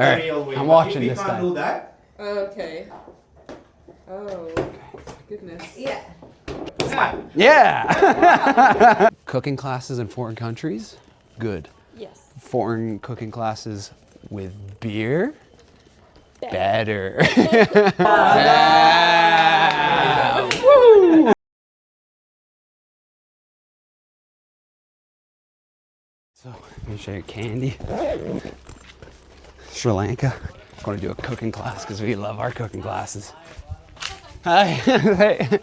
right. the real way. I'm But watching if this we guy. can't do that. Okay. Oh, goodness. Yeah. Yeah. Cooking classes in foreign countries, good. Yes. Foreign cooking classes with beer, better. Yeah. Woo. So, let me show you candy. Sri Lanka. I'm going to do a cooking class because we love our cooking classes. Hi. Hey.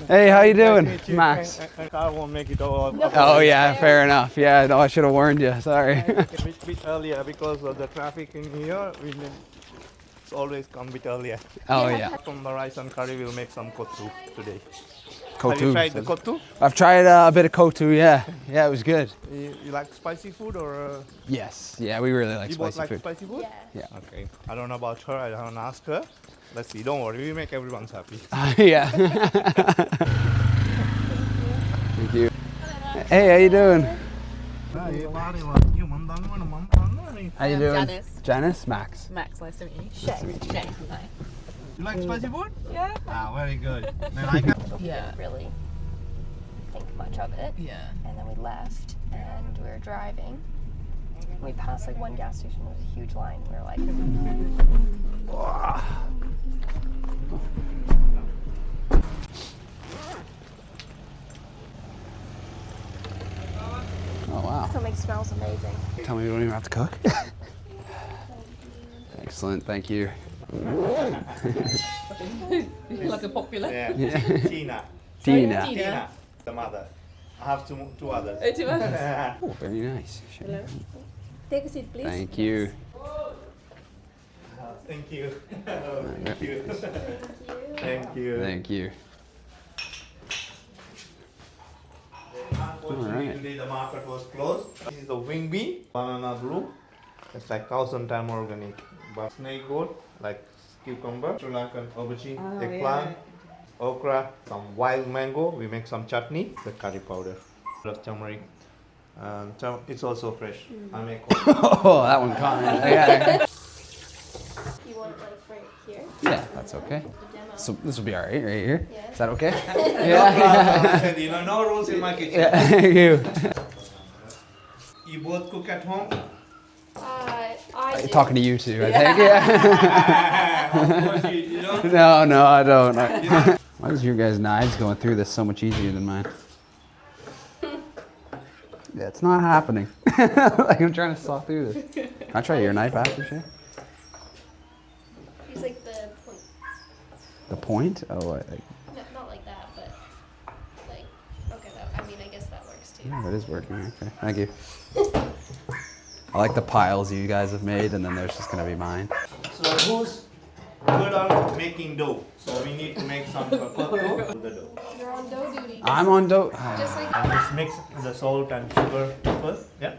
Hey, how you doing, Max? I won't make it all. Oh yeah, fair enough. Yeah, no, I should have warned you. Sorry. A bit earlier because of the traffic in here. It's always come a bit earlier. Oh yeah. From the rice and curry, we'll make some kottu today. Kotu. Have you tried the kottu? I've tried a bit of kotu. Yeah, yeah, it was good. You like spicy food or? Yes. Yeah, we really like You both spicy like food. spicy food? Yeah. Yeah. Okay. I don't know about her. I haven't asked her. Let's see. Don't worry. We make everyone's happy. Yeah. Thank you. Hey, how you doing? How you doing? Janice. Janice? Max. Max, nice to meet you. Shay. Shay. You like spicy food? Yeah. Ah, very good. They like it? We didn't really think much of it. Yeah. And then we left and we were driving. We passed like one gas station. There was a huge line. We were like, Oh wow. something smells amazing. Tell me we don't even have to cook. Excellent. Thank you. Like a popular. Yeah. Yeah. Tina. Tina. Tina, the mother. I have two others. Oh, two others. Oh, very nice. Hello. Take a seat, please. Thank you. Thank you. Thank you. Thank you. Thank you. Unfortunately, Alright. today the market was closed. This is the wing bee, banana blue. It's like 1,000 times organic. But snake goat, like cucumber, Sri Lankan aubergine, eggplant, okra, some wild mango. We make some chutney, the curry powder, plus turmeric. It's also fresh. I make Oh, that one caught me. Yeah. You want it like right here? Yeah, that's okay. The demo. So this will be all right here. Yeah. Is that okay? I said, no rules in my kitchen. Yeah. Thank you. You both cook at home? I do. Talking to you two, I think. Yeah. Of course you don't. No, I don't. Why is your guys' knives going through this so much easier than mine? Yeah, it's not happening. Like I'm trying to saw through this. Can I try your knife after, Shay? Use like the point. The point? Oh, No, not like that, but like, okay, I mean, I guess that works too. yeah, that is working. Okay, thank you. I like the piles you guys have made, and then there's just gonna be mine. So who's good on making dough? So we need to make some kottu to the dough. You're on dough duty. I'm on dough. Just like Just mix the salt and sugar first. Yeah.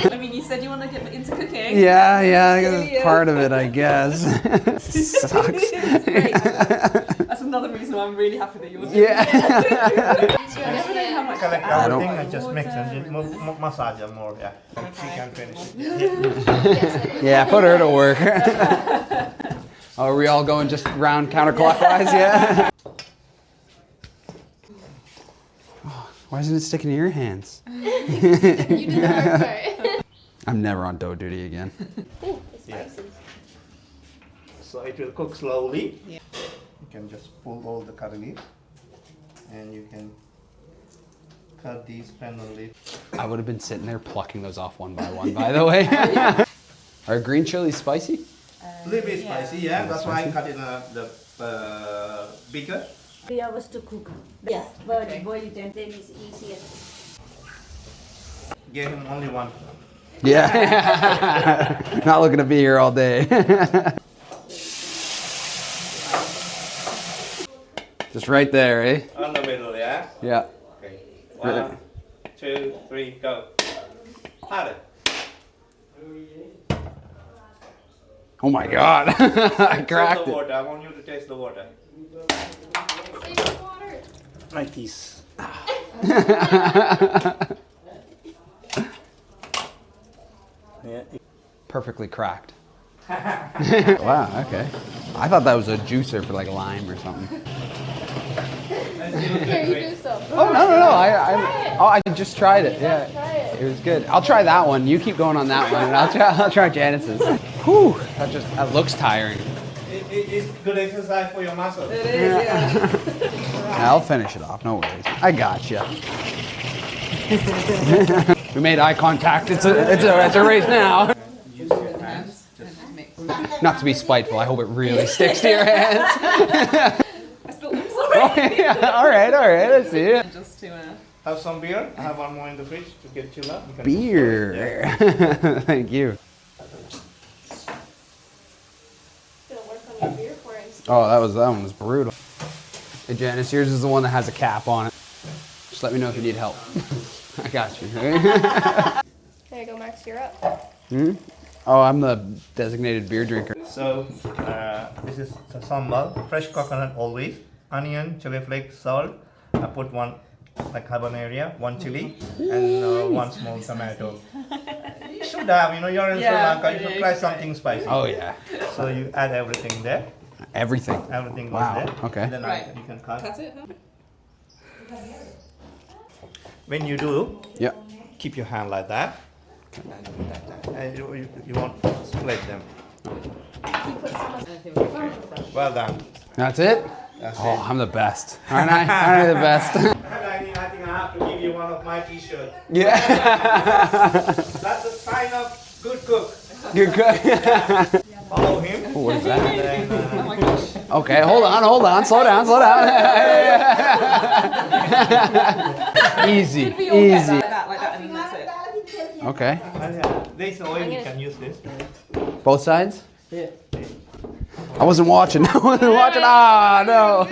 I mean, you said you want to get into cooking. Yeah, that's part of it, I guess. Sucks. Great. That's another reason why I'm really happy that you're doing Yeah. I never know how much Collect to add. don't- everything and just mix and massage them more. Yeah. She can finish it. Yeah, put her to work. Oh, are we all going just round counterclockwise? Yeah. Oh, why isn't it sticking to your hands? you did the hard part. I'm never on dough duty again. Ooh, it's spicy. So it will cook slowly. Yeah. You can just pull all the curry leaves and you can cut these panel leaves. I would have been sitting there plucking those off one by one, by the way. Are green chilies spicy? A little bit spicy, yeah. That's why I cut in the bigger. 3 hours to cook. Yeah, but boil it and then it's easier. Gave him only one. Yeah. Not looking to be here all day. Just right there, eh? On the middle, yeah? Yeah. Okay. 1, 2, 3, go. Harder. Oh my God. I cracked the it. water. I want you to taste the water. Save the water. Like this. Yeah. perfectly cracked. Wow, okay. I thought that was a juicer for like lime or something. Here, you do some. Oh, no. I just tried it. Yeah, it was good. I'll try that one. You keep going on that one, and I'll try Janice's. Whew, that looks tiring. It's good exercise for your muscles. It is, yeah. I'll finish it off. No worries. I got you. We made eye contact. It's a race now. Not to be spiteful. I hope it really sticks to your hands. I'm sorry. Oh, yeah. All right. I see it. Just to Have some beer. I have one more in the fridge to get chilled up. You can- Beer. Thank you. Gonna work on your beer pouring. Oh, that one was brutal. Hey, Janice, yours is the one that has a cap on it. Just let me know if you need help. I got you. There you go, Max. You're up. Oh, I'm the designated beer drinker. So this is the sambal, fresh coconut always, onion, chili flakes, salt. I put one like habanero, one chili, and one small tomato. You should have, you're in Sri Lanka, you should try something spicy. Oh, yeah. So you add everything there. Everything. Everything goes Wow, there. okay. And then Right. you can cut. cut it. When you do, Yeah. keep your hand like that. And you won't split them. Well done. That's it? That's Oh, it. I'm the best. Aren't I? Aren't I the best? I think I have to give you one of my t-shirts. Yeah. That's a sign of good cook. Good cook. Follow him. What is that? And then, Oh my gosh. Okay, hold on. Slow down. Easy. Like Easy. that, and then that's it. Okay. this oil, you can use this. Both sides? I wasn't watching. Ah, no.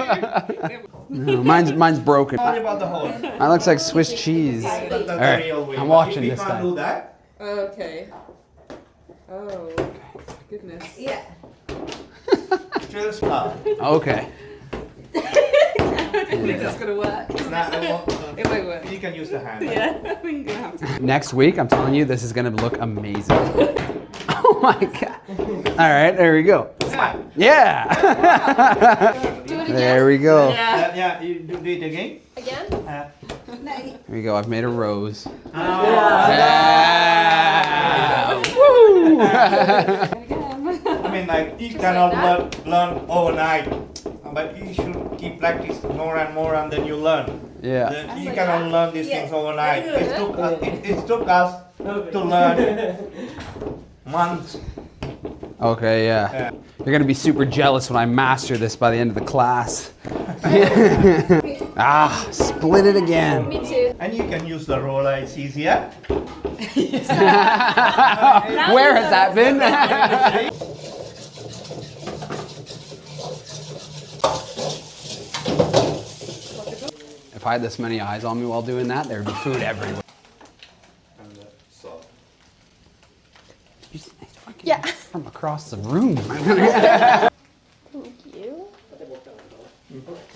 No, mine's broken. Sorry about the hole. Mine looks like Swiss cheese. All right, I'm watching this We can't time. do that. Okay. Oh, goodness. Yeah. Just stop. Okay. I don't think that's gonna work. It won't work. You can use the hand. Yeah, I think you're gonna have to. Next week, I'm telling you, this is gonna look amazing. Oh my god. All right, there we go. Yeah. Do it again. There we go. Yeah, you do it again. Again? There we go. I've made a rose. Yeah. Yeah. Woo! I mean, like, you cannot learn overnight, but you should keep practice more and more, and then you learn. Yeah. You cannot learn these things overnight. It took us to learn months. Okay, yeah. You're gonna be super jealous when I master this by the end of the class. Ah, split it again. Me too. And you can use the roller, it's easier. Where has that been? If I had this many eyes on me while doing that, there would be food everywhere. And the salt. It's fucking Yeah. from across the room. Thank you.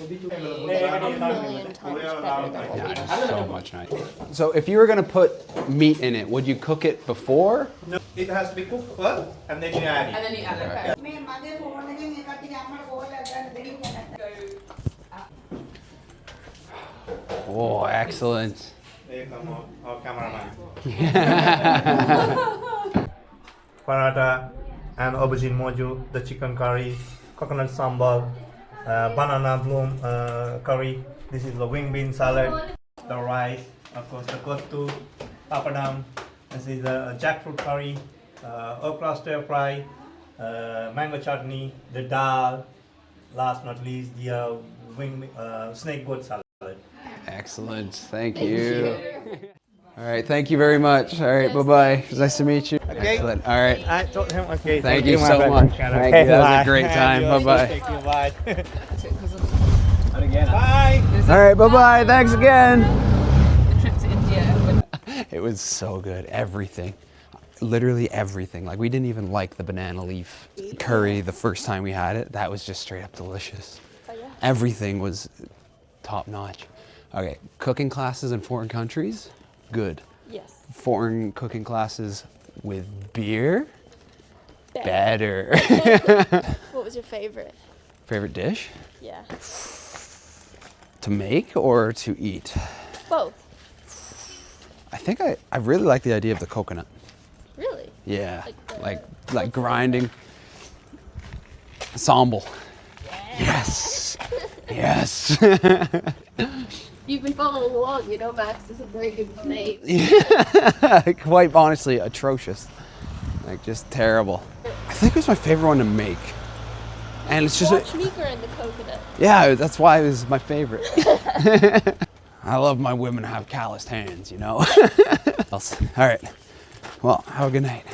Million times better than what Yeah, we it's so much nice. So if you were gonna put meat in it, would you cook it before? No, it has to be cooked first, and then you add it. And then you add it. මේ මගේ phone එකෙන් ඒ කට්ටිය අම්මලා කෝල්ලා ගන්න දෙන්න Oh, excellent. There you come, our cameraman. Paratha and aubergine moju, the chicken curry, coconut sambal, banana bloom curry. This is the wing bean salad, the rice, of course the kottu, papadam. This is the jackfruit curry, okra stir fry, mango chutney, the dal. Last not least, the snake goat salad. Excellent. Thank you. All right. Thank you very much. All right. Bye-bye. It was nice to meet you. Okay. Excellent. All right. I told him, okay. Thank you my so friend. much. Okay, Thank you. That was a bye. great time. Bye-bye. Thank you, bye. Again. Bye. All right. Bye-bye. Thanks again. The trip to India. It was so good. Everything. Literally everything. Like, we didn't even like the banana leaf curry the first time we had it. That was just straight up delicious. Oh, yeah. Everything was top notch. Okay, cooking classes in foreign countries, good. Yes. Foreign cooking classes with beer, Better. What was your favorite? Favorite dish? Yeah. To make or to eat? Both. I think I really like the idea of the coconut. Really? Yeah, Like like grinding. Sambal. Yes. Yes. You've been following along, you know Max is a very good name. Quite honestly, atrocious. Like just terrible. I think it was my favorite one to make. And it's just Watch me grind the coconut. yeah, that's why it was my favorite. I love my women have calloused hands, you know. All right. Well, have a good night.